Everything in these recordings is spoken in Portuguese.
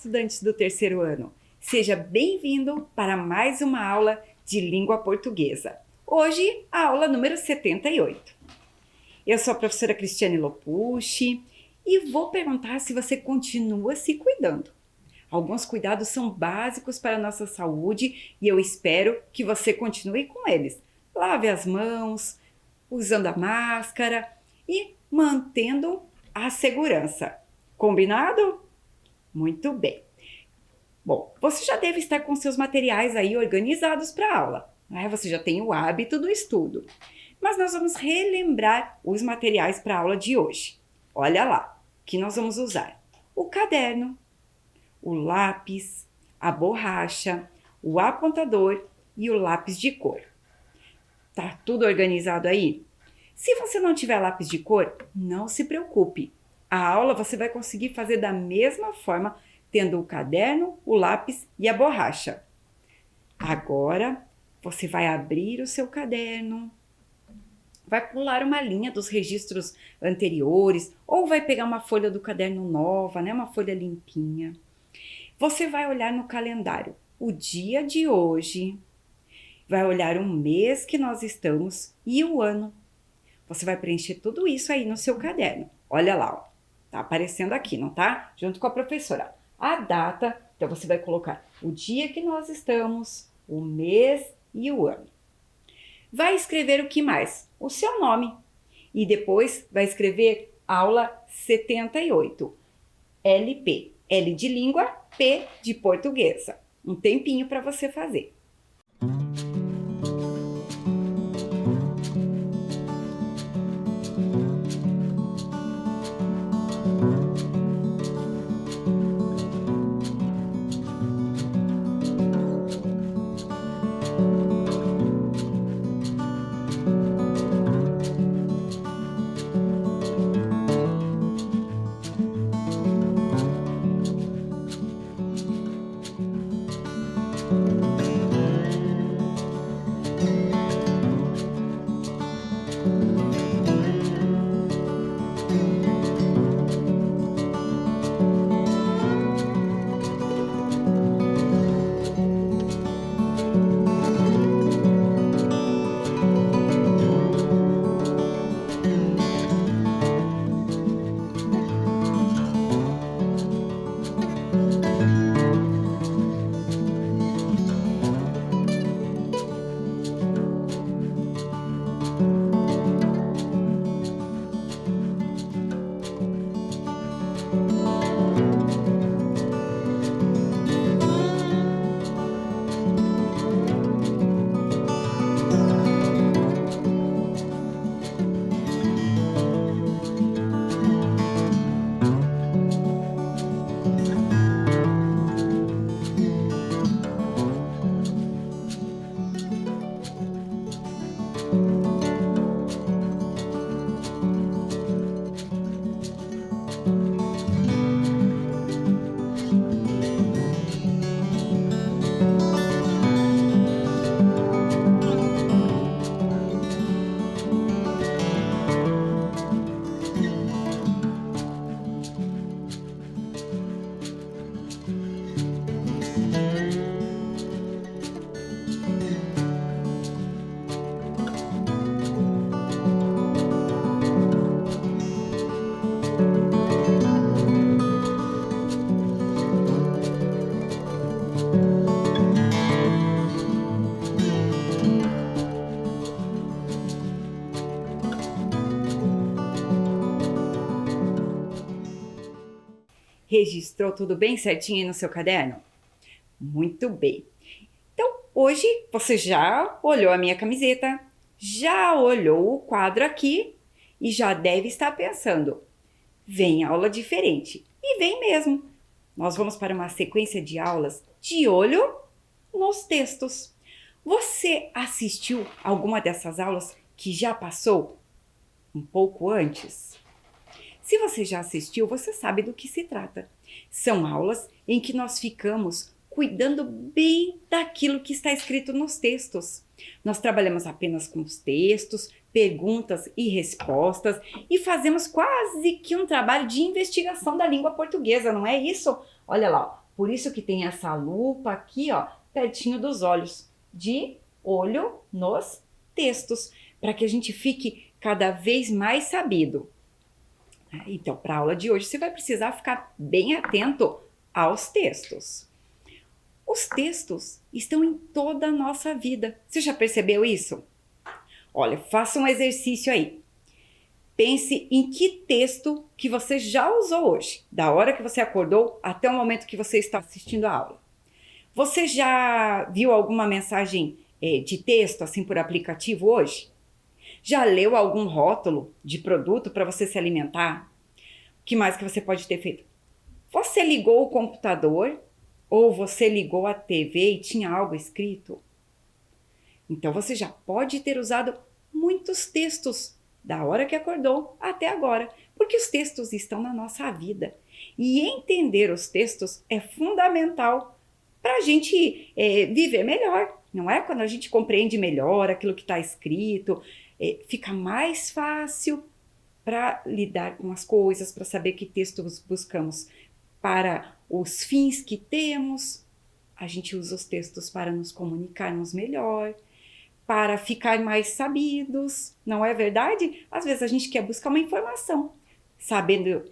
estudantes do terceiro ano! Seja bem-vindo para mais uma aula de língua portuguesa. Hoje, a aula número 78. Eu sou a professora Cristiane Lopucci e vou perguntar se você continua se cuidando. Alguns cuidados são básicos para a nossa saúde e eu espero que você continue com eles. Lave as mãos, usando a máscara e mantendo a segurança. Combinado? Muito bem. Bom, você já deve estar com seus materiais aí organizados para a aula, né? Você já tem o hábito do estudo. Mas nós vamos relembrar os materiais para a aula de hoje. Olha lá, que nós vamos usar o caderno, o lápis, a borracha, o apontador e o lápis de cor. Tá tudo organizado aí? Se você não tiver lápis de cor, não se preocupe. A aula você vai conseguir fazer da mesma forma, tendo o caderno, o lápis e a borracha. Agora, você vai abrir o seu caderno, vai pular uma linha dos registros anteriores ou vai pegar uma folha do caderno nova, né? Uma folha limpinha. Você vai olhar no calendário o dia de hoje, vai olhar o mês que nós estamos e o ano. Você vai preencher tudo isso aí no seu caderno. Olha lá, ó. Tá aparecendo aqui, não tá? Junto com a professora. A data, então você vai colocar o dia que nós estamos, o mês e o ano. Vai escrever o que mais? O seu nome. E depois vai escrever aula 78. LP. L de língua, P de portuguesa. Um tempinho para você fazer. Registrou tudo bem certinho aí no seu caderno? Muito bem. Então, hoje você já olhou a minha camiseta, já olhou o quadro aqui e já deve estar pensando, vem aula diferente. E vem mesmo. Nós vamos para uma sequência de aulas de olho nos textos. Você assistiu alguma dessas aulas que já passou um pouco antes? Se você já assistiu, você sabe do que se trata. São aulas em que nós ficamos cuidando bem daquilo que está escrito nos textos. Nós trabalhamos apenas com os textos, perguntas e respostas e fazemos quase que um trabalho de investigação da língua portuguesa, não é isso? Olha lá, ó, Por isso que tem essa lupa aqui, ó, pertinho dos olhos, de olho nos textos, para que a gente fique cada vez mais sabido. Então, para a aula de hoje, você vai precisar ficar bem atento aos textos. Os textos estão em toda a nossa vida. Você já percebeu isso? Olha, faça um exercício aí. Pense em que texto que você já usou hoje, da hora que você acordou até o momento que você está assistindo a aula. Você já viu alguma mensagem de texto assim por aplicativo hoje? Já leu algum rótulo de produto para você se alimentar? O que mais que você pode ter feito? Você ligou o computador ou você ligou a TV e tinha algo escrito? Então você já pode ter usado muitos textos da hora que acordou até agora, porque os textos estão na nossa vida. E entender os textos é fundamental para a gente viver melhor, não é? Quando a gente compreende melhor aquilo que está escrito, fica mais fácil para lidar com as coisas, para saber que textos buscamos para os fins que temos. A gente usa os textos para nos comunicarmos melhor, para ficar mais sabidos, não é verdade? Às vezes a gente quer buscar uma informação, sabendo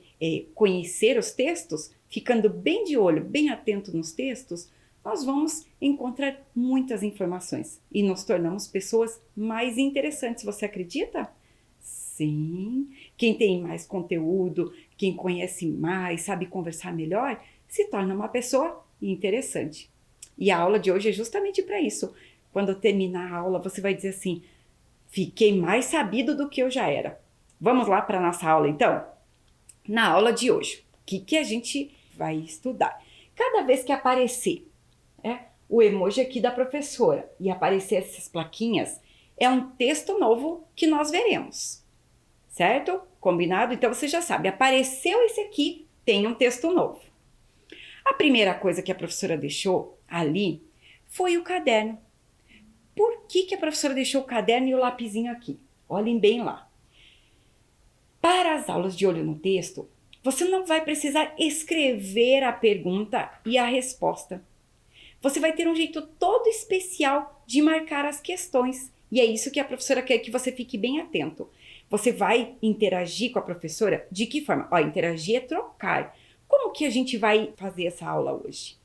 conhecer os textos, ficando bem de olho, bem atento nos textos, nós vamos encontrar muitas informações e nos tornamos pessoas mais interessantes. Você acredita? Sim. Quem tem mais conteúdo, quem conhece mais, sabe conversar melhor, se torna uma pessoa interessante. E a aula de hoje é justamente para isso. Quando terminar a aula, você vai dizer assim: fiquei mais sabido do que eu já era. Vamos lá para a nossa aula, então? Na aula de hoje, o que a gente vai estudar? Cada vez que aparecer o emoji aqui da professora e aparecer essas plaquinhas, é um texto novo que nós veremos. Certo? Combinado? Então você já sabe, apareceu esse aqui, tem um texto novo. A primeira coisa que a professora deixou ali foi o caderno. Por que a professora deixou o caderno e o lapisinho aqui? Olhem bem lá. Para as aulas de olho no texto, você não vai precisar escrever a pergunta e a resposta. Você vai ter um jeito todo especial de marcar as questões. E é isso que a professora quer que você fique bem atento. Você vai interagir com a professora de que forma? Interagir é trocar. Como que a gente vai fazer essa aula hoje?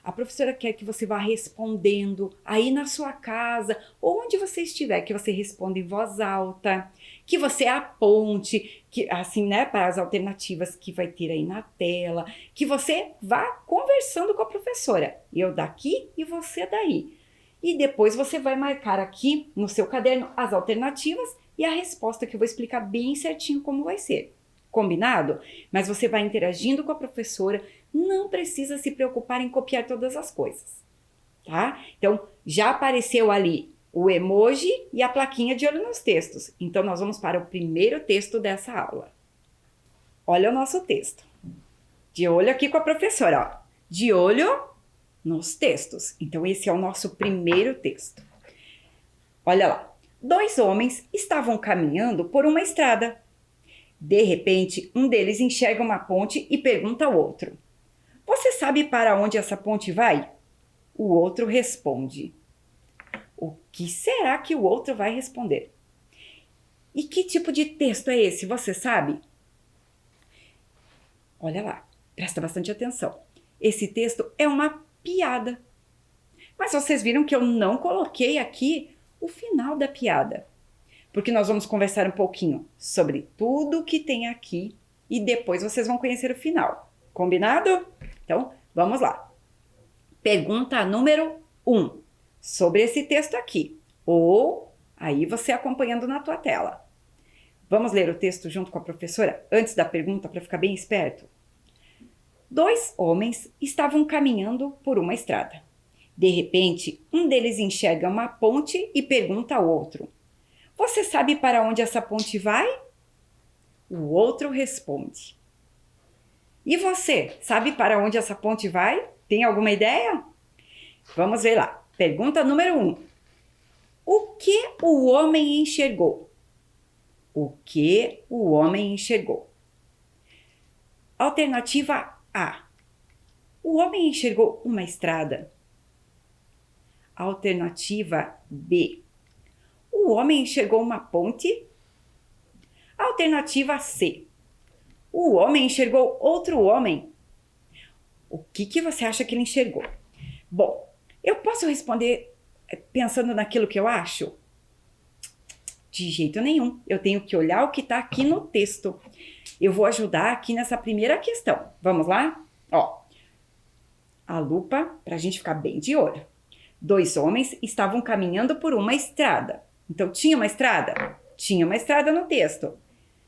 A professora quer que você vá respondendo aí na sua casa, onde você estiver, que você responda em voz alta, que você aponte, assim, né, para as alternativas que vai ter aí na tela, que você vá conversando com a professora, eu daqui e você daí. E depois você vai marcar aqui no seu caderno as alternativas e a resposta, que eu vou explicar bem certinho como vai ser. Combinado? Mas você vai interagindo com a professora, não precisa se preocupar em copiar todas as coisas, tá? Então, já apareceu ali o emoji e a plaquinha de olho nos textos. Então, nós vamos para o primeiro texto dessa aula. Olha o nosso texto. De olho aqui com a professora, ó. De olho nos textos. Então, esse é o nosso primeiro texto. Olha lá. 2 homens estavam caminhando por uma estrada. De repente, um deles enxerga uma ponte e pergunta ao outro: você sabe para onde essa ponte vai? O outro responde. O que será que o outro vai responder? E que tipo de texto é esse, você sabe? Olha lá, presta bastante atenção. Esse texto é uma piada. Mas vocês viram que eu não coloquei aqui o final da piada, porque nós vamos conversar um pouquinho sobre tudo que tem aqui e depois vocês vão conhecer o final. Combinado? Então, vamos lá. Pergunta número 1, sobre esse texto aqui, ou aí você acompanhando na tua tela. Vamos ler o texto junto com a professora antes da pergunta para ficar bem esperto? 2 homens estavam caminhando por uma estrada. De repente, um deles enxerga uma ponte e pergunta ao outro: você sabe para onde essa ponte vai? O outro responde. E você, sabe para onde essa ponte vai? Tem alguma ideia? Vamos ver lá. Pergunta número 1. O que o homem enxergou? O que o homem enxergou? Alternativa A. O homem enxergou uma estrada. Alternativa B. O homem enxergou uma ponte. Alternativa C. O homem enxergou outro homem. O que você acha que ele enxergou? Bom, eu posso responder pensando naquilo que eu acho? De jeito nenhum. Eu tenho que olhar o que está aqui no texto. Eu vou ajudar aqui nessa primeira questão. Vamos lá? Ó, a lupa para a gente ficar bem de olho. 2 homens estavam caminhando por uma estrada. Então, tinha uma estrada? Tinha uma estrada no texto.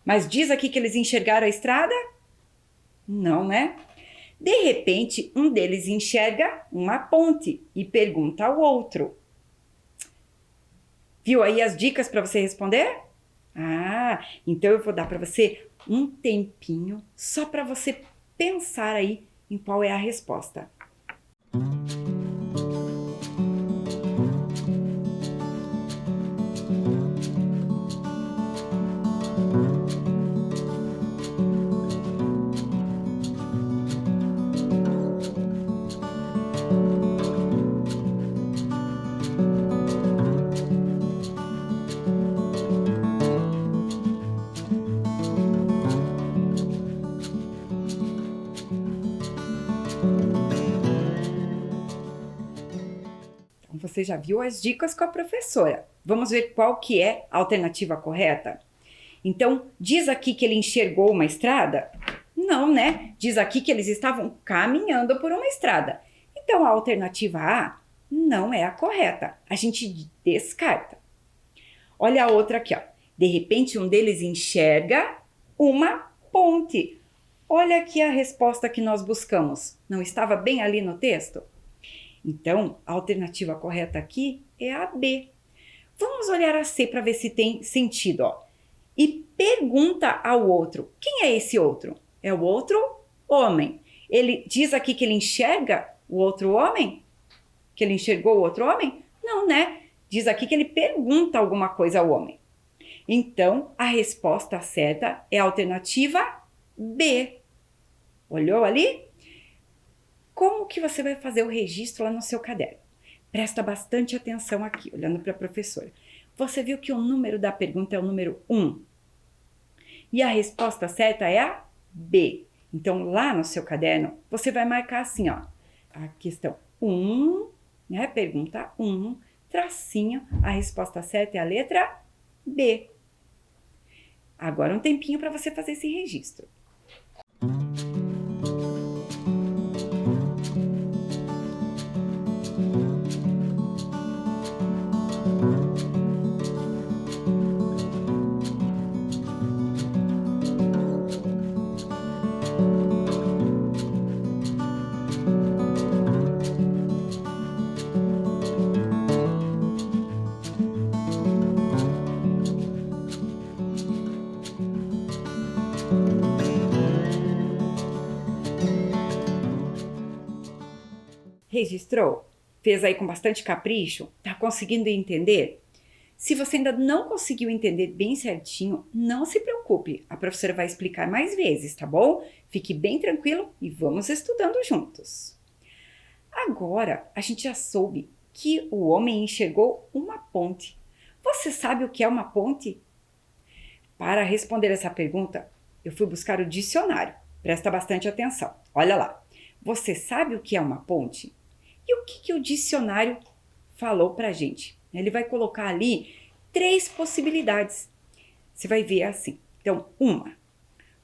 Mas diz aqui que eles enxergaram a estrada? Não, né? De repente, um deles enxerga uma ponte e pergunta ao outro. Viu aí as dicas para você responder? Ah, então eu vou dar para você um tempinho só para você pensar aí em qual é a resposta. Você já viu as dicas com a professora. Vamos ver qual que é a alternativa correta? Então, diz aqui que ele enxergou uma estrada? Não, né? Diz aqui que eles estavam caminhando por uma estrada. Então, a alternativa A não é a correta. A gente descarta. Olha a outra aqui, ó. De repente, um deles enxerga uma ponte. Olha aqui a resposta que nós buscamos. Não estava bem ali no texto? Então, a alternativa correta aqui é a B. Vamos olhar a C para ver se tem sentido, ó. E pergunta ao outro. Quem é esse outro? É o outro homem. Ele diz aqui que ele enxerga o outro homem? Que ele enxergou o outro homem? Não, né? Diz aqui que ele pergunta alguma coisa ao homem. Então, a resposta certa é a alternativa B. Olhou ali? Como que você vai fazer o registro lá no seu caderno? Presta bastante atenção aqui, olhando para a professora. Você viu que o número da pergunta é o número 1. E a resposta certa é a B. Então, lá no seu caderno, você vai marcar assim, ó. A questão 1, né? Pergunta 1, tracinho. A resposta certa é a letra B. Agora um tempinho para você fazer esse registro. Registrou? Fez aí com bastante capricho? Tá conseguindo entender? Se você ainda não conseguiu entender bem certinho, não se preocupe. A professora vai explicar mais vezes, tá bom? Fique bem tranquilo e vamos estudando juntos. Agora, a gente já soube que o homem enxergou uma ponte. Você sabe o que é uma ponte? Para responder essa pergunta, eu fui buscar o dicionário. Presta bastante atenção. Olha lá. Você sabe o que é uma ponte? E o que o dicionário falou pra gente? Ele vai colocar ali 3 possibilidades. Você vai ver assim. Então, uma,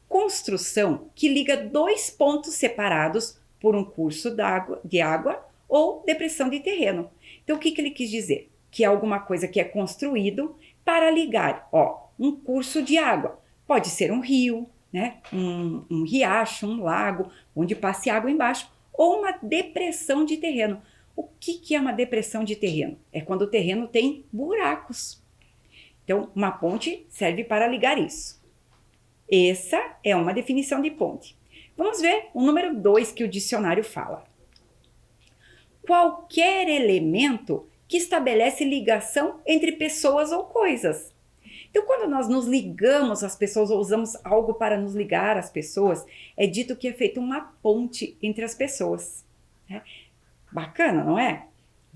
construção que liga 2 pontos separados por um curso de água ou depressão de terreno. Então, o que ele quis dizer? Que é alguma coisa que é construído para ligar, ó, um curso de água. Pode ser um rio, né? Um riacho, um lago, onde passe água embaixo, ou uma depressão de terreno. O que é uma depressão de terreno? É quando o terreno tem buracos. Então, uma ponte serve para ligar isso. Essa é uma definição de ponte. Vamos ver o número 2 que o dicionário fala. Qualquer elemento que estabelece ligação entre pessoas ou coisas. Então, quando nós nos ligamos às pessoas ou usamos algo para nos ligar às pessoas, é dito que é feita uma ponte entre as pessoas. Né? Bacana, não é?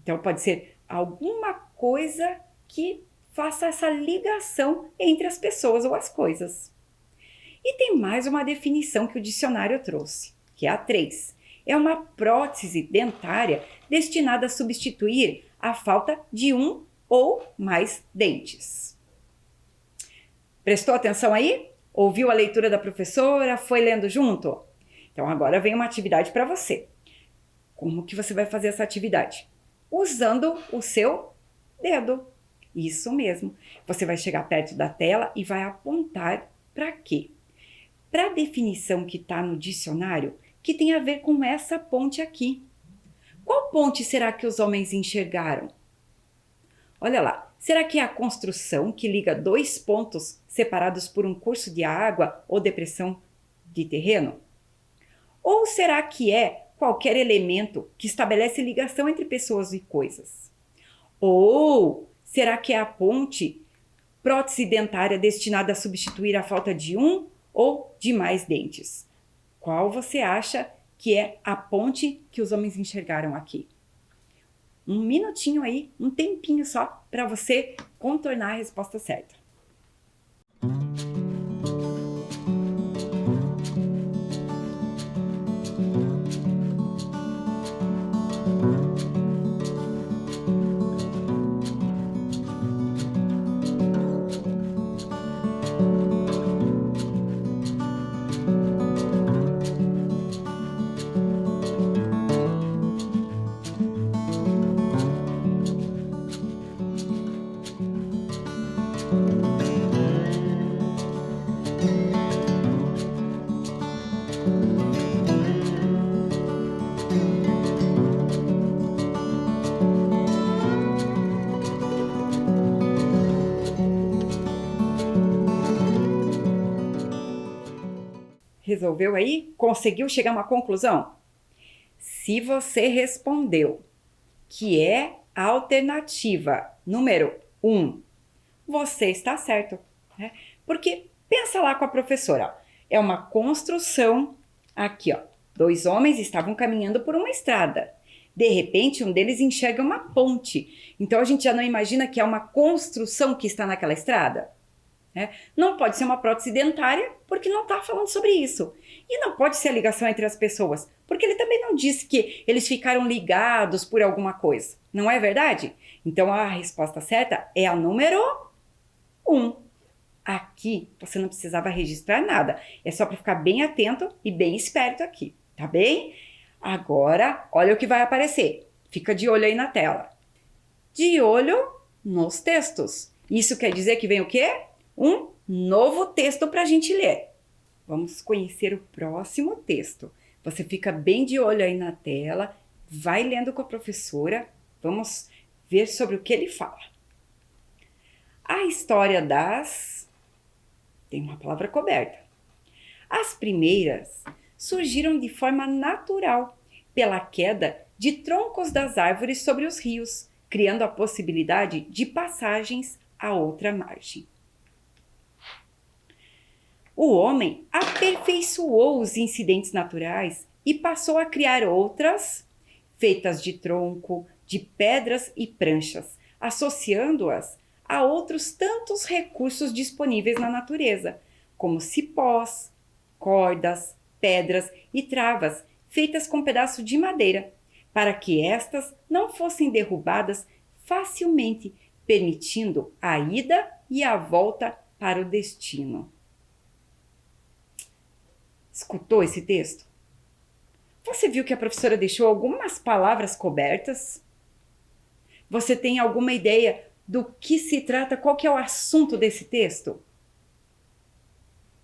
Então, pode ser alguma coisa que faça essa ligação entre as pessoas ou as coisas. E tem mais uma definição que o dicionário trouxe, que é a 3. É uma prótese dentária destinada a substituir a falta de um ou mais dentes. Prestou atenção aí? Ouviu a leitura da professora? Foi lendo junto? Então agora vem uma atividade para você. Como que você vai fazer essa atividade? Usando o seu dedo. Isso mesmo. Você vai chegar perto da tela e vai apontar para quê? Para a definição que está no dicionário, que tem a ver com essa ponte aqui. Qual ponte será que os homens enxergaram? Olha lá, será que é a construção que liga dois pontos separados por um curso de água ou depressão de terreno? Ou será que é qualquer elemento que estabelece ligação entre pessoas e coisas? Ou será que é a ponte prótese dentária destinada a substituir a falta de um ou de mais dentes? Qual você acha que é a ponte que os homens enxergaram aqui? Um minutinho aí, um tempinho só para você contornar a resposta certa. Resolveu aí? Conseguiu chegar a uma conclusão? Se você respondeu que é a alternativa número 1, você está certo. Né? Porque pensa lá com a professora. É uma construção aqui, ó. 2 homens estavam caminhando por uma estrada. De repente, um deles enxerga uma ponte. Então, a gente já não imagina que é uma construção que está naquela estrada? Não pode ser uma prótese dentária, porque não está falando sobre isso. E não pode ser a ligação entre as pessoas, porque ele também não disse que eles ficaram ligados por alguma coisa. Não é verdade? Então, a resposta certa é a número 1. Aqui, você não precisava registrar nada. É só para ficar bem atento e bem esperto aqui, tá bem? Agora, olha o que vai aparecer. Fica de olho aí na tela. De olho nos textos. Isso quer dizer que vem o quê? Um novo texto para a gente ler. Vamos conhecer o próximo texto. Você fica bem de olho aí na tela, vai lendo com a professora, vamos ver sobre o que ele fala. A história das... Tem uma palavra coberta. As primeiras surgiram de forma natural, pela queda de troncos das árvores sobre os rios, criando a possibilidade de passagens a outra margem. O homem aperfeiçoou os incidentes naturais e passou a criar outras, feitas de tronco, de pedras e pranchas, associando-as a outros tantos recursos disponíveis na natureza, como cipós, cordas, pedras e travas, feitas com pedaços de madeira, para que estas não fossem derrubadas facilmente, permitindo a ida e a volta para o destino. Escutou esse texto? Você viu que a professora deixou algumas palavras cobertas? Você tem alguma ideia do que se trata? Qual que é o assunto desse texto?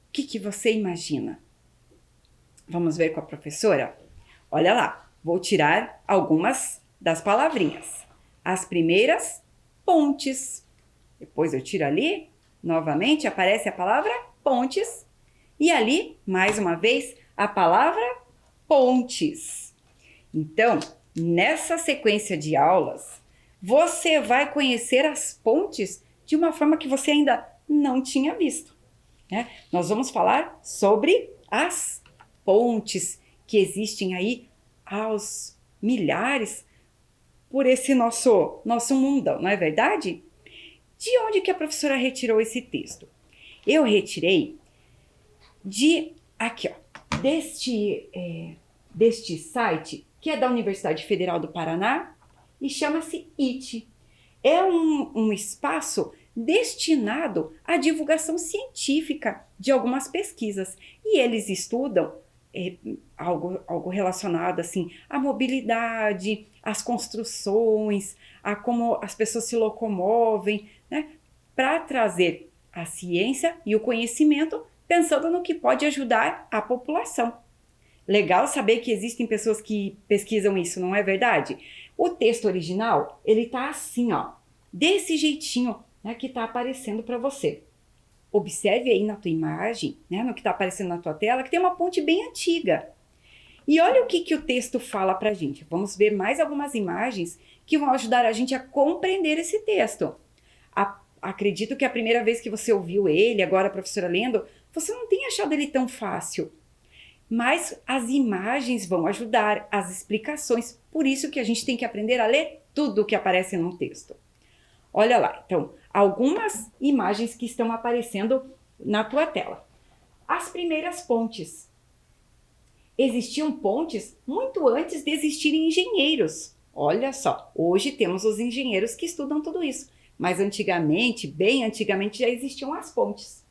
O que você imagina? Vamos ver com a professora? Olha lá, vou tirar algumas das palavrinhas. As primeiras, pontes. Depois eu tiro ali, novamente aparece a palavra pontes. E ali, mais uma vez, a palavra pontes. Então, nessa sequência de aulas, você vai conhecer as pontes de uma forma que você ainda não tinha visto, né? Nós vamos falar sobre as pontes que existem aí aos milhares por esse nosso mundão, não é verdade? De onde que a professora retirou esse texto? Eu retirei aqui, ó, deste site, que é da Universidade Federal do Paraná, e chama-se IT. É um espaço destinado à divulgação científica de algumas pesquisas. E eles estudam algo relacionado assim, à mobilidade, às construções, a como as pessoas se locomovem, né? Para trazer a ciência e o conhecimento, pensando no que pode ajudar a população. Legal saber que existem pessoas que pesquisam isso, não é verdade? O texto original, ele tá assim, ó, desse jeitinho, né, que tá aparecendo para você. Observe aí na tua imagem, né, no que está aparecendo na tua tela, que tem uma ponte bem antiga. E olha o que o texto fala para a gente. Vamos ver mais algumas imagens que vão ajudar a gente a compreender esse texto. Acredito que a primeira vez que você ouviu ele, agora a professora lendo, você não tenha achado ele tão fácil. Mas as imagens vão ajudar, as explicações. Por isso que a gente tem que aprender a ler tudo o que aparece no texto. Olha lá, então, algumas imagens que estão aparecendo na tua tela. As primeiras pontes. Existiam pontes muito antes de existirem engenheiros. Olha só, hoje temos os engenheiros que estudam tudo isso. Mas antigamente, bem antigamente, já existiam as pontes.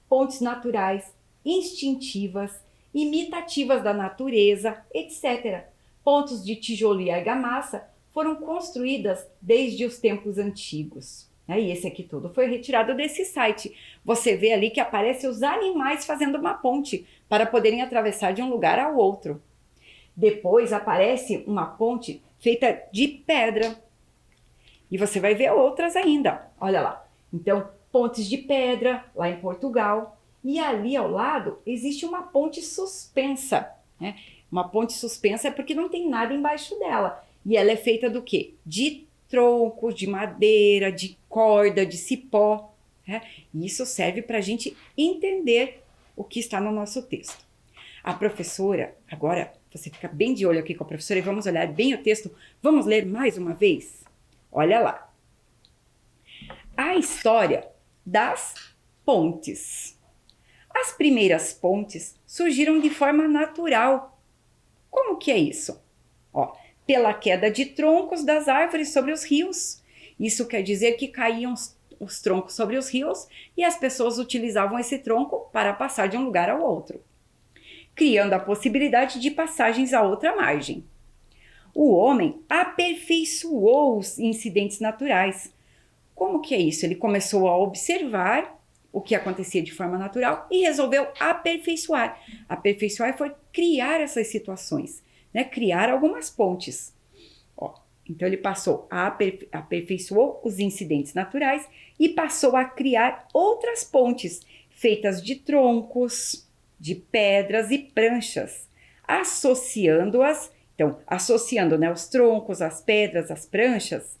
Pontes naturais, instintivas, imitativas da natureza, etc. Pontes de tijolo e argamassa foram construídas desde os tempos antigos. E esse aqui todo foi retirado desse site. Você vê ali que aparecem os animais fazendo uma ponte para poderem atravessar de um lugar ao outro. Depois aparece uma ponte feita de pedra. E você vai ver outras ainda. Olha lá. Então, pontes de pedra lá em Portugal. E ali ao lado existe uma ponte suspensa, né? Uma ponte suspensa é porque não tem nada embaixo dela. E ela é feita do quê? De troncos, de madeira, de corda, de cipó, né? E isso serve para a gente entender o que está no nosso texto. A professora, agora você fica bem de olho aqui com a professora e vamos olhar bem o texto. Vamos ler mais uma vez? Olha lá. A história das pontes. As primeiras pontes surgiram de forma natural. Como que é isso? Ó, pela queda de troncos das árvores sobre os rios. Isso quer dizer que caíam os troncos sobre os rios e as pessoas utilizavam esse tronco para passar de um lugar ao outro, criando a possibilidade de passagens a outra margem. O homem aperfeiçoou os incidentes naturais. Como que é isso? Ele começou a observar o que acontecia de forma natural e resolveu aperfeiçoar. Aperfeiçoar foi criar essas situações, né? Criar algumas pontes. Ó, então ele passou a aperfeiçoou os incidentes naturais e passou a criar outras pontes feitas de troncos, de pedras e pranchas, associando-as, então associando, né, os troncos, as pedras, as pranchas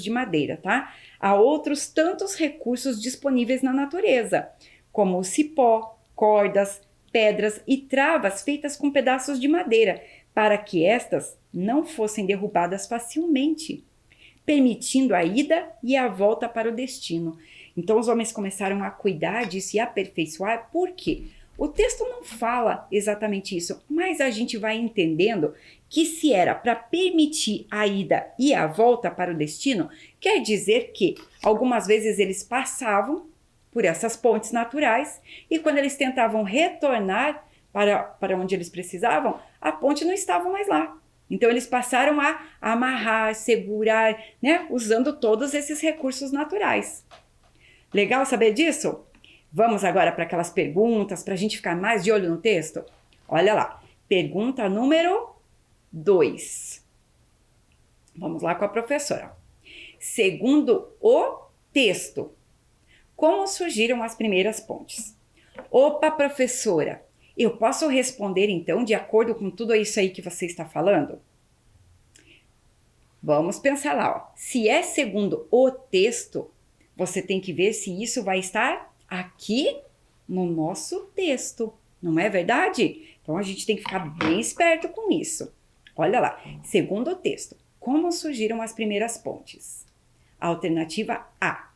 de madeira, tá? A outros tantos recursos disponíveis na natureza, como o cipó, cordas, pedras e travas feitas com pedaços de madeira, para que estas não fossem derrubadas facilmente, permitindo a ida e a volta para o destino. Então os homens começaram a cuidar disso e aperfeiçoar. Por quê? O texto não fala exatamente isso, mas a gente vai entendendo que se era para permitir a ida e a volta para o destino, quer dizer que algumas vezes eles passavam por essas pontes naturais e quando eles tentavam retornar para onde eles precisavam, a ponte não estava mais lá. Então eles passaram a amarrar, segurar, né, usando todos esses recursos naturais. Legal saber disso? Vamos agora para aquelas perguntas, para a gente ficar mais de olho no texto? Olha lá, pergunta número 2. Vamos lá com a professora. Segundo o texto, como surgiram as primeiras pontes? Opa, professora, eu posso responder então de acordo com tudo isso aí que você está falando? Vamos pensar lá, ó. Se é segundo o texto, você tem que ver se isso vai estar aqui no nosso texto, não é verdade? Então a gente tem que ficar bem esperto com isso. Olha lá, segundo o texto, como surgiram as primeiras pontes? Alternativa A,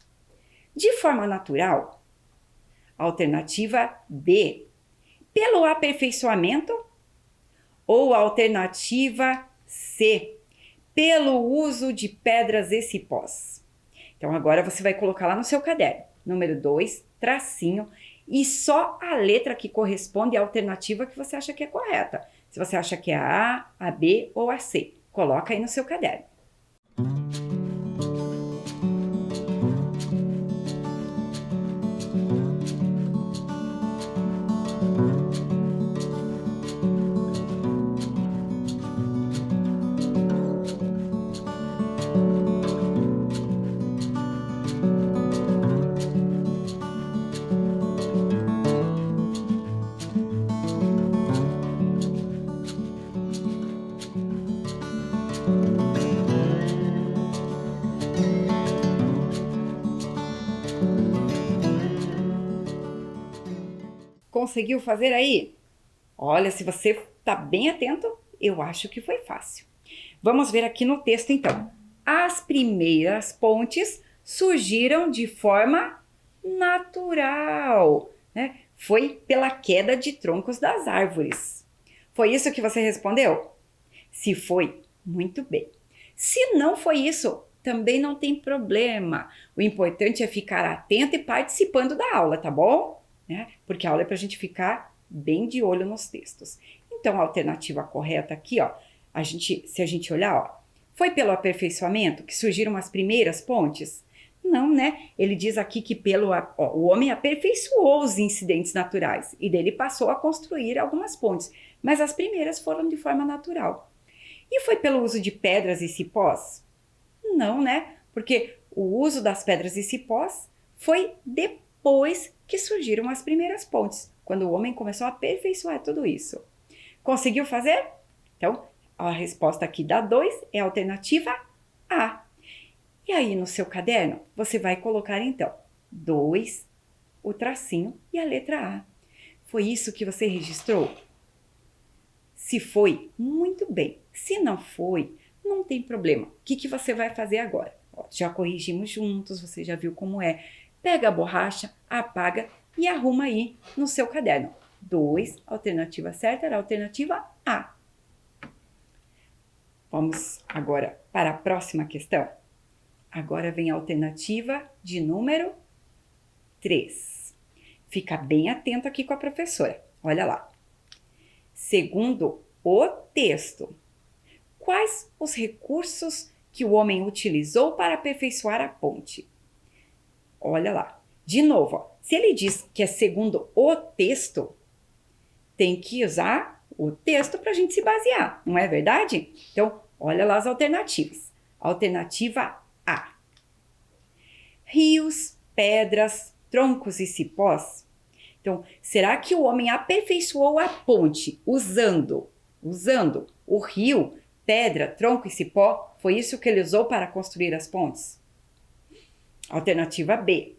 de forma natural. Alternativa B, pelo aperfeiçoamento. Ou alternativa C, pelo uso de pedras e cipós. Então agora você vai colocar lá no seu caderno, número 2, tracinho, e só a letra que corresponde à alternativa que você acha que é correta. Se você acha que é a A, a B ou a C, coloca aí no seu caderno. Conseguiu fazer aí? Olha, se você está bem atento, eu acho que foi fácil. Vamos ver aqui no texto então. As primeiras pontes surgiram de forma natural, né? Foi pela queda de troncos das árvores. Foi isso que você respondeu? Se foi, muito bem. Se não foi isso, também não tem problema. O importante é ficar atento e participando da aula, tá bom? Porque a aula é para a gente ficar bem de olho nos textos. Então, a alternativa correta aqui, ó, se a gente olhar, ó, foi pelo aperfeiçoamento que surgiram as primeiras pontes? Não, né? Ele diz aqui que o homem aperfeiçoou os incidentes naturais e dele passou a construir algumas pontes, mas as primeiras foram de forma natural. E foi pelo uso de pedras e cipós? Não, né? Porque o uso das pedras e cipós foi depois que surgiram as primeiras pontes, quando o homem começou a aperfeiçoar tudo isso. Conseguiu fazer? Então, a resposta aqui da 2 é a alternativa A. E aí, no seu caderno, você vai colocar, então, 2, o tracinho e a letra A. Foi isso que você registrou? Se foi, muito bem. Se não foi, não tem problema. O que você vai fazer agora? Ó, já corrigimos juntos, você já viu como é. Pega a borracha, apaga e arruma aí no seu caderno. 2, alternativa certa era a alternativa A. Vamos agora para a próxima questão. Agora vem a alternativa de número 3. Fica bem atento aqui com a professora. Olha lá. Segundo o texto, quais os recursos que o homem utilizou para aperfeiçoar a ponte? Olha lá. De novo, ó, se ele diz que é segundo o texto, tem que usar o texto para a gente se basear, não é verdade? Então, olha lá as alternativas. Alternativa A. Rios, pedras, troncos e cipós. Então, será que o homem aperfeiçoou a ponte usando o rio, pedra, tronco e cipó? Foi isso que ele usou para construir as pontes? Alternativa B.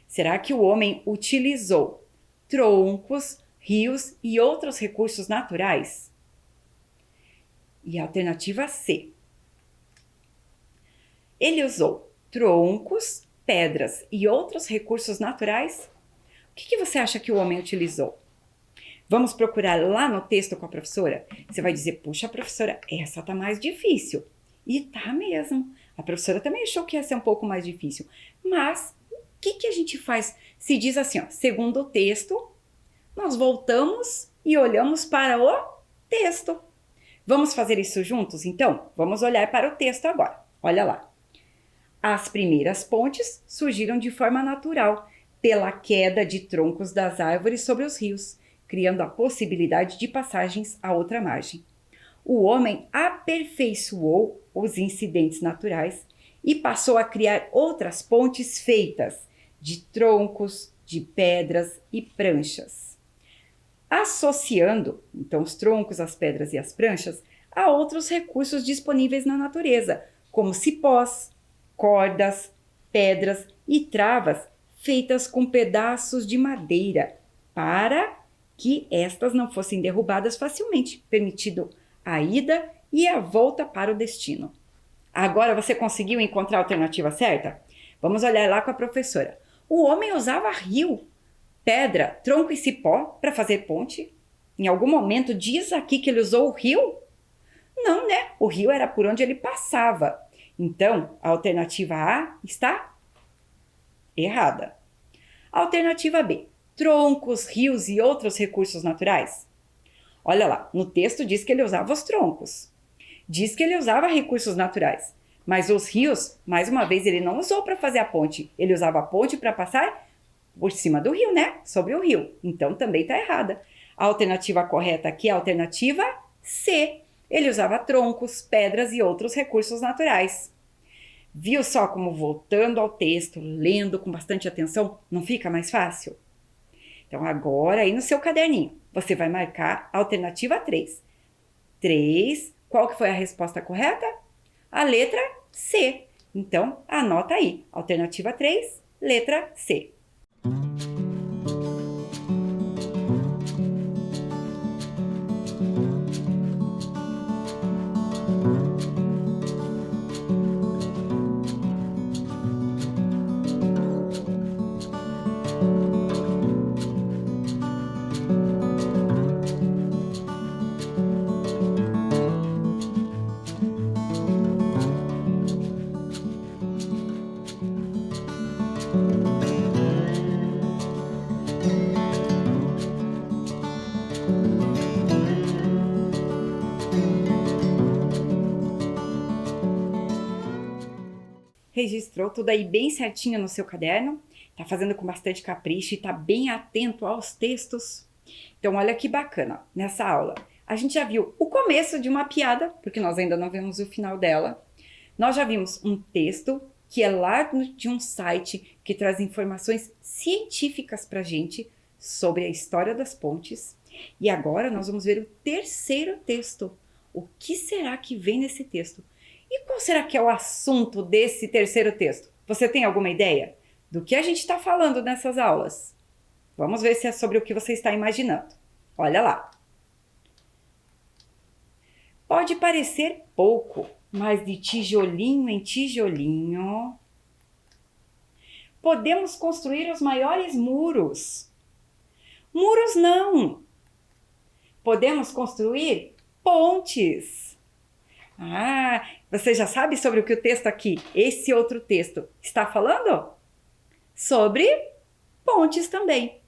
Será que o homem utilizou troncos, rios e outros recursos naturais? E a alternativa C. Ele usou troncos, pedras e outros recursos naturais? O que você acha que o homem utilizou? Vamos procurar lá no texto com a professora? Você vai dizer, puxa, professora, essa tá mais difícil. E tá mesmo. A professora também achou que ia ser um pouco mais difícil. Mas, o que a gente faz? Se diz assim, ó, segundo o texto, nós voltamos e olhamos para o texto. Vamos fazer isso juntos, então? Vamos olhar para o texto agora. Olha lá. As primeiras pontes surgiram de forma natural, pela queda de troncos das árvores sobre os rios, criando a possibilidade de passagens à outra margem. O homem aperfeiçoou os incidentes naturais e passou a criar outras pontes feitas de troncos, de pedras e pranchas, associando, então, os troncos, as pedras e as pranchas a outros recursos disponíveis na natureza, como cipós, cordas, pedras e travas feitas com pedaços de madeira para que estas não fossem derrubadas facilmente, permitindo a ida e a volta para o destino. Agora você conseguiu encontrar a alternativa certa? Vamos olhar lá com a professora. O homem usava rio, pedra, tronco e cipó para fazer ponte? Em algum momento diz aqui que ele usou o rio? Não, né? O rio era por onde ele passava. Então, a alternativa A está errada. Alternativa B. Troncos, rios e outros recursos naturais? Olha lá, no texto diz que ele usava os troncos. Diz que ele usava recursos naturais. Mas os rios, mais uma vez, ele não usou para fazer a ponte. Ele usava a ponte para passar por cima do rio, né? Sobre o rio. Então também está errada. A alternativa correta aqui é a alternativa C. Ele usava troncos, pedras e outros recursos naturais. Viu só como, voltando ao texto, lendo com bastante atenção, não fica mais fácil? Então agora aí no seu caderninho, você vai marcar a alternativa 3. 3, qual que foi a resposta correta? A letra C. Então anota aí, alternativa 3, letra C. Registrou tudo aí bem certinho no seu caderno? Tá fazendo com bastante capricho e tá bem atento aos textos? Então olha que bacana, nessa aula a gente já viu o começo de uma piada, porque nós ainda não vimos o final dela. Nós já vimos um texto que é lá de um site que traz informações científicas pra gente sobre a história das pontes. E agora nós vamos ver o terceiro texto. O que será que vem nesse texto? E qual será que é o assunto desse terceiro texto? Você tem alguma ideia do que a gente está falando nessas aulas? Vamos ver se é sobre o que você está imaginando. Olha lá. Pode parecer pouco, mas de tijolinho em tijolinho, podemos construir os maiores muros. Muros não! Podemos construir pontes. Ah, você já sabe sobre o que o texto aqui, esse outro texto, está falando? Sobre pontes também.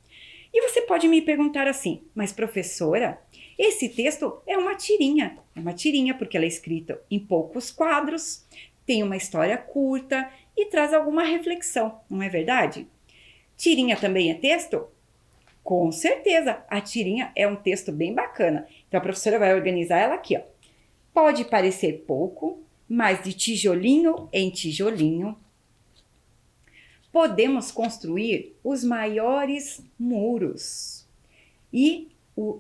E você pode me perguntar assim, mas professora, esse texto é uma tirinha. É uma tirinha porque ela é escrita em poucos quadros, tem uma história curta e traz alguma reflexão, não é verdade? Tirinha também é texto? Com certeza, a tirinha é um texto bem bacana. Então a professora vai organizar ela aqui, ó. Pode parecer pouco, mas de tijolinho em tijolinho, podemos construir os maiores muros. E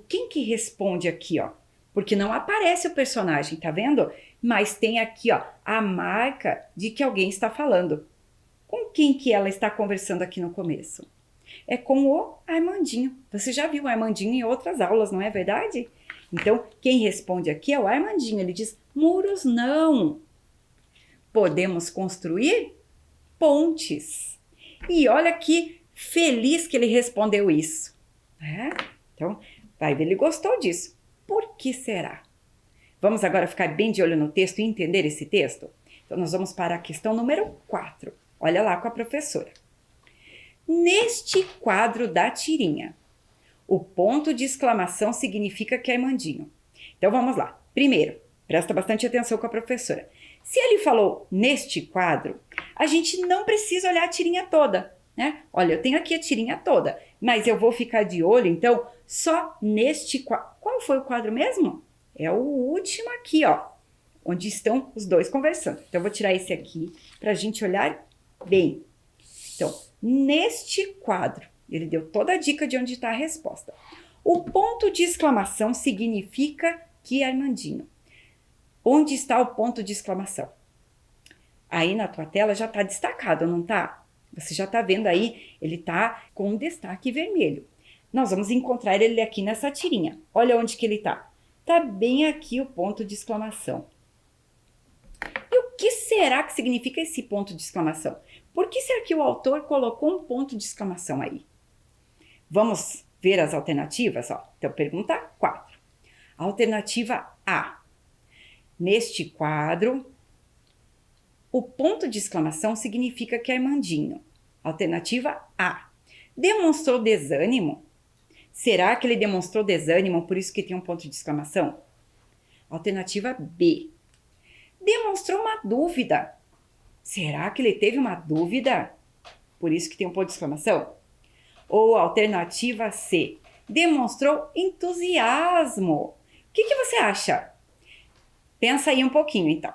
quem que responde aqui, ó? Porque não aparece o personagem, tá vendo? Mas tem aqui, ó, a marca de que alguém está falando. Com quem que ela está conversando aqui no começo? É com o Armandinho. Você já viu o Armandinho em outras aulas, não é verdade? Então, quem responde aqui é o Armandinho. Ele diz, muros não. Podemos construir pontes. E olha que feliz que ele respondeu isso. Então, vai ver, ele gostou disso. Por que será? Vamos agora ficar bem de olho no texto e entender esse texto? Então, nós vamos para a questão número 4. Olha lá com a professora. Neste quadro da tirinha, o ponto de exclamação significa que é Armandinho. Então, vamos lá. Primeiro, presta bastante atenção com a professora. Se ele falou neste quadro, a gente não precisa olhar a tirinha toda, né? Olha, eu tenho aqui a tirinha toda, mas eu vou ficar de olho, então, só neste quadro. Qual foi o quadro mesmo? É o último aqui, ó, onde estão os dois conversando. Então, eu vou tirar esse aqui para a gente olhar bem. Então, neste quadro, ele deu toda a dica de onde está a resposta. O ponto de exclamação significa que é Armandinho. Onde está o ponto de exclamação? Aí na tua tela já está destacado, não está? Você já está vendo aí, ele está com um destaque vermelho. Nós vamos encontrar ele aqui nessa tirinha. Olha onde que ele está. Está bem aqui o ponto de exclamação. E o que será que significa esse ponto de exclamação? Por que será que o autor colocou um ponto de exclamação aí? Vamos ver as alternativas? Ó. Então, pergunta 4. Alternativa A. Neste quadro, o ponto de exclamação significa que Armandinho. Alternativa A. Demonstrou desânimo? Será que ele demonstrou desânimo, por isso que tem um ponto de exclamação? Alternativa B. Demonstrou uma dúvida. Será que ele teve uma dúvida? Por isso que tem um ponto de exclamação? Ou alternativa C. Demonstrou entusiasmo. O que você acha? Pensa aí um pouquinho, então.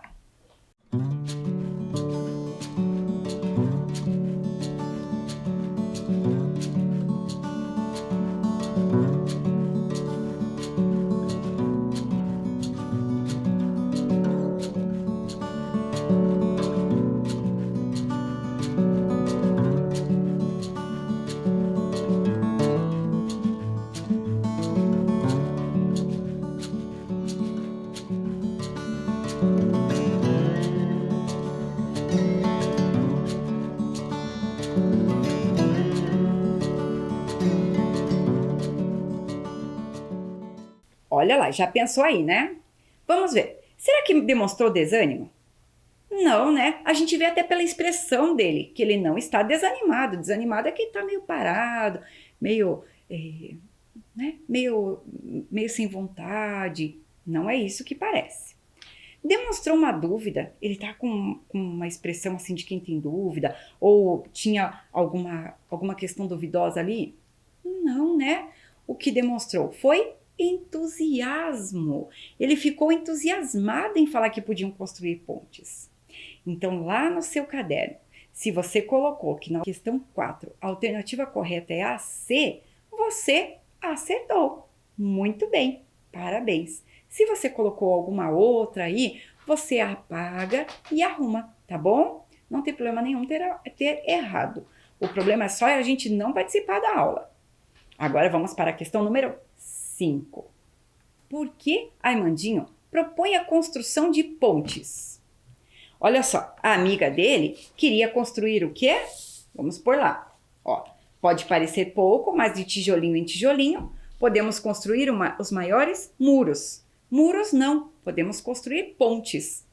Olha lá, já pensou aí, né? Vamos ver. Será que demonstrou desânimo? Não, né? A gente vê até pela expressão dele que ele não está desanimado. Desanimado é que ele está meio parado, meio sem vontade. Não é isso que parece. Demonstrou uma dúvida, ele está com uma expressão assim de quem tem dúvida, ou tinha alguma questão duvidosa ali? Não, né? O que demonstrou foi entusiasmo. Ele ficou entusiasmado em falar que podiam construir pontes. Então, lá no seu caderno, se você colocou que na questão 4 a alternativa correta é a C, você acertou. Muito bem, parabéns. Se você colocou alguma outra aí, você apaga e arruma, tá bom? Não tem problema nenhum ter errado. O problema é só a gente não participar da aula. Agora vamos para a questão número 5. Por que Armandinho propõe a construção de pontes? Olha só, a amiga dele queria construir o quê? Vamos por lá. Ó, pode parecer pouco, mas de tijolinho em tijolinho, podemos construir os maiores muros. Muros não, podemos construir pontes.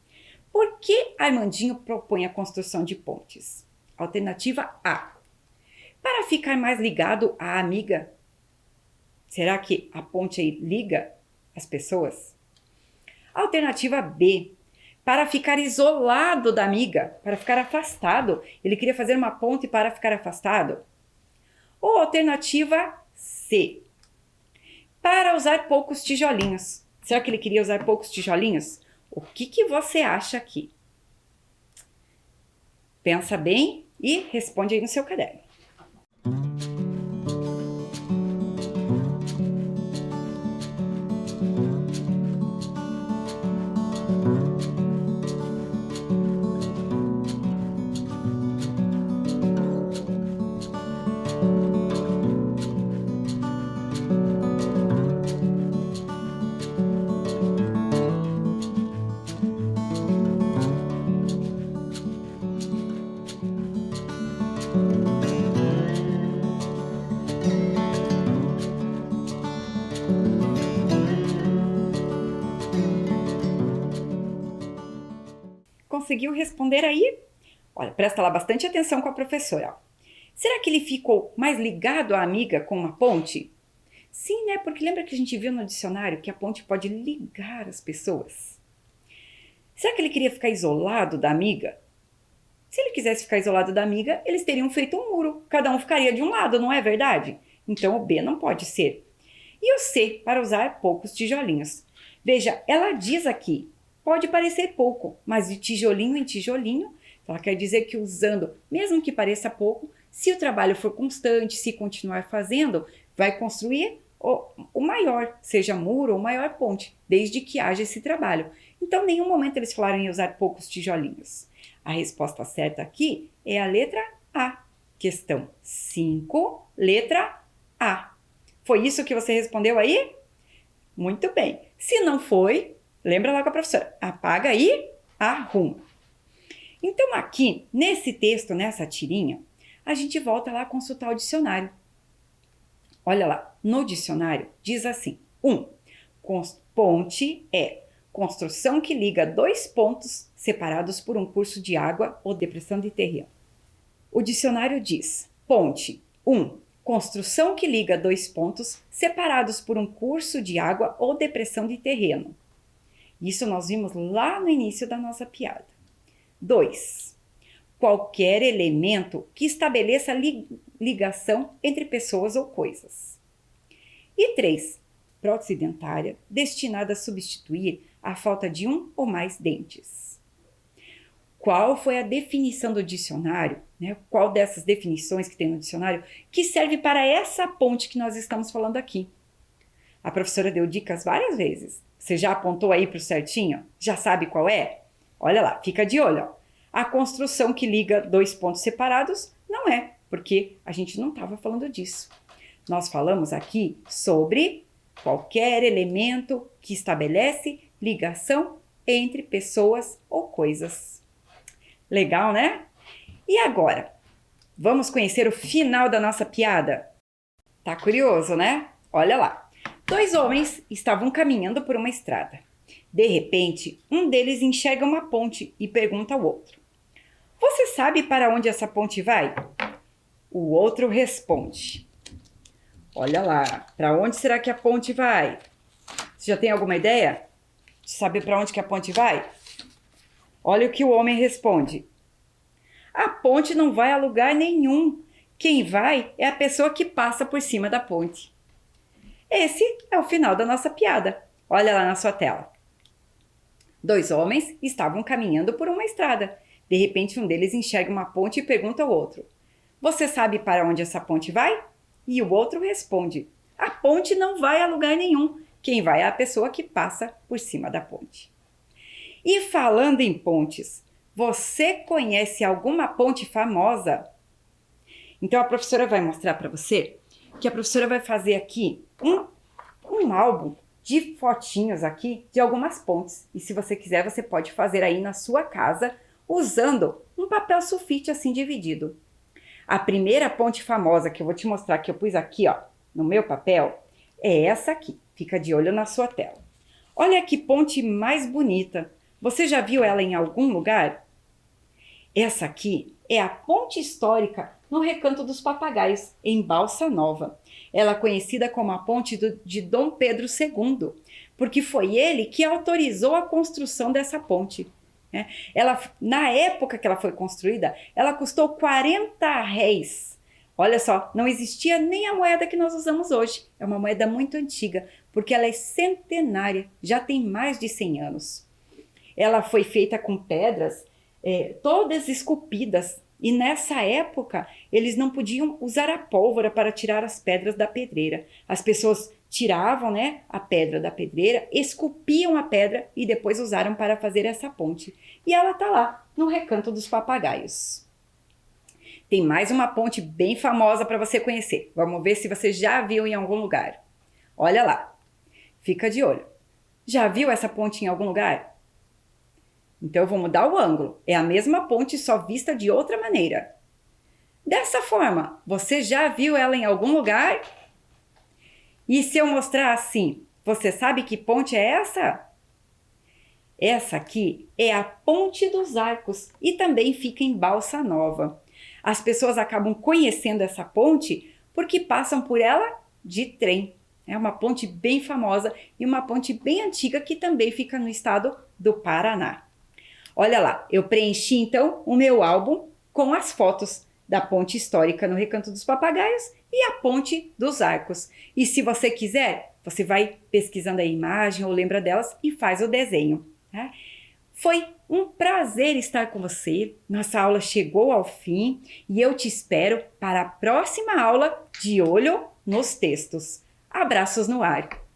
Por que Armandinho propõe a construção de pontes? Alternativa A. Para ficar mais ligado à amiga. Será que a ponte aí liga as pessoas? Alternativa B. Para ficar isolado da amiga, para ficar afastado. Ele queria fazer uma ponte para ficar afastado. Ou alternativa C. Para usar poucos tijolinhos. Será que ele queria usar poucos tijolinhos? O que você acha aqui? Pensa bem e responde aí no seu caderno. Conseguiu responder aí? Olha, presta lá bastante atenção com a professora. Será que ele ficou mais ligado à amiga com uma ponte? Sim, né? Porque lembra que a gente viu no dicionário que a ponte pode ligar as pessoas? Será que ele queria ficar isolado da amiga? Se ele quisesse ficar isolado da amiga, eles teriam feito um muro. Cada um ficaria de um lado, não é verdade? Então o B não pode ser. E o C, para usar poucos tijolinhos. Veja, ela diz aqui, pode parecer pouco, mas de tijolinho em tijolinho, ela quer dizer que usando, mesmo que pareça pouco, se o trabalho for constante, se continuar fazendo, vai construir o maior, seja muro ou maior ponte, desde que haja esse trabalho. Então, em nenhum momento eles falaram em usar poucos tijolinhos. A resposta certa aqui é a letra A. Questão 5, letra A. Foi isso que você respondeu aí? Muito bem. Se não foi, lembra lá com a professora. Apaga e arruma. Então aqui, nesse texto, nessa tirinha, a gente volta lá a consultar o dicionário. Olha lá, no dicionário diz assim: 1. Ponte é construção que liga dois pontos separados por um curso de água ou depressão de terreno. O dicionário diz: ponte, 1. Construção que liga dois pontos separados por um curso de água ou depressão de terreno. Isso nós vimos lá no início da nossa piada. 2. Qualquer elemento que estabeleça ligação entre pessoas ou coisas. E 3. Prótese dentária destinada a substituir a falta de um ou mais dentes. Qual foi a definição do dicionário, né? Qual dessas definições que tem no dicionário que serve para essa ponte que nós estamos falando aqui? A professora deu dicas várias vezes. Você já apontou aí para o certinho? Já sabe qual é? Olha lá, fica de olho. Ó. A construção que liga dois pontos separados não é, porque a gente não estava falando disso. Nós falamos aqui sobre qualquer elemento que estabelece ligação entre pessoas ou coisas. Legal, né? E agora, vamos conhecer o final da nossa piada? Tá curioso, né? Olha lá. 2 homens estavam caminhando por uma estrada. De repente, um deles enxerga uma ponte e pergunta ao outro: "Você sabe para onde essa ponte vai?" O outro responde: "Olha lá, para onde será que a ponte vai?" Você já tem alguma ideia? Sabe para onde que a ponte vai? Olha o que o homem responde: "A ponte não vai a lugar nenhum. Quem vai é a pessoa que passa por cima da ponte." Esse é o final da nossa piada. Olha lá na sua tela. 2 homens estavam caminhando por uma estrada. De repente, um deles enxerga uma ponte e pergunta ao outro: "Você sabe para onde essa ponte vai?" E o outro responde: "A ponte não vai a lugar nenhum. Quem vai é a pessoa que passa por cima da ponte." E falando em pontes, você conhece alguma ponte famosa? Então a professora vai mostrar para você que a professora vai fazer aqui um álbum de fotinhos aqui de algumas pontes. E se você quiser, você pode fazer aí na sua casa usando um papel sulfite assim dividido. A primeira ponte famosa que eu vou te mostrar, que eu pus aqui, ó, no meu papel, é essa aqui. Fica de olho na sua tela. Olha que ponte mais bonita. Você já viu ela em algum lugar? Essa aqui é a ponte histórica no Recanto dos Papagaios, em Balsa Nova. Ela é conhecida como a ponte de Dom Pedro II, porque foi ele que autorizou a construção dessa ponte. Ela, na época que ela foi construída, ela custou 40 réis. Olha só, não existia nem a moeda que nós usamos hoje. É uma moeda muito antiga, porque ela é centenária, já tem mais de 100 anos. Ela foi feita com pedras todas esculpidas. E nessa época, eles não podiam usar a pólvora para tirar as pedras da pedreira. As pessoas tiravam, né, a pedra da pedreira, esculpiam a pedra e depois usaram para fazer essa ponte. E ela está lá, no Recanto dos Papagaios. Tem mais uma ponte bem famosa para você conhecer. Vamos ver se você já viu em algum lugar. Olha lá, fica de olho. Já viu essa ponte em algum lugar? Então eu vou mudar o ângulo. É a mesma ponte, só vista de outra maneira. Dessa forma, você já viu ela em algum lugar? E se eu mostrar assim, você sabe que ponte é essa? Essa aqui é a Ponte dos Arcos e também fica em Balsa Nova. As pessoas acabam conhecendo essa ponte porque passam por ela de trem. É uma ponte bem famosa e uma ponte bem antiga que também fica no estado do Paraná. Olha lá, eu preenchi então o meu álbum com as fotos da ponte histórica no Recanto dos Papagaios e a Ponte dos Arcos. E se você quiser, você vai pesquisando a imagem ou lembra delas e faz o desenho. Tá? Foi um prazer estar com você. Nossa aula chegou ao fim e eu te espero para a próxima aula de Olho nos Textos. Abraços no ar!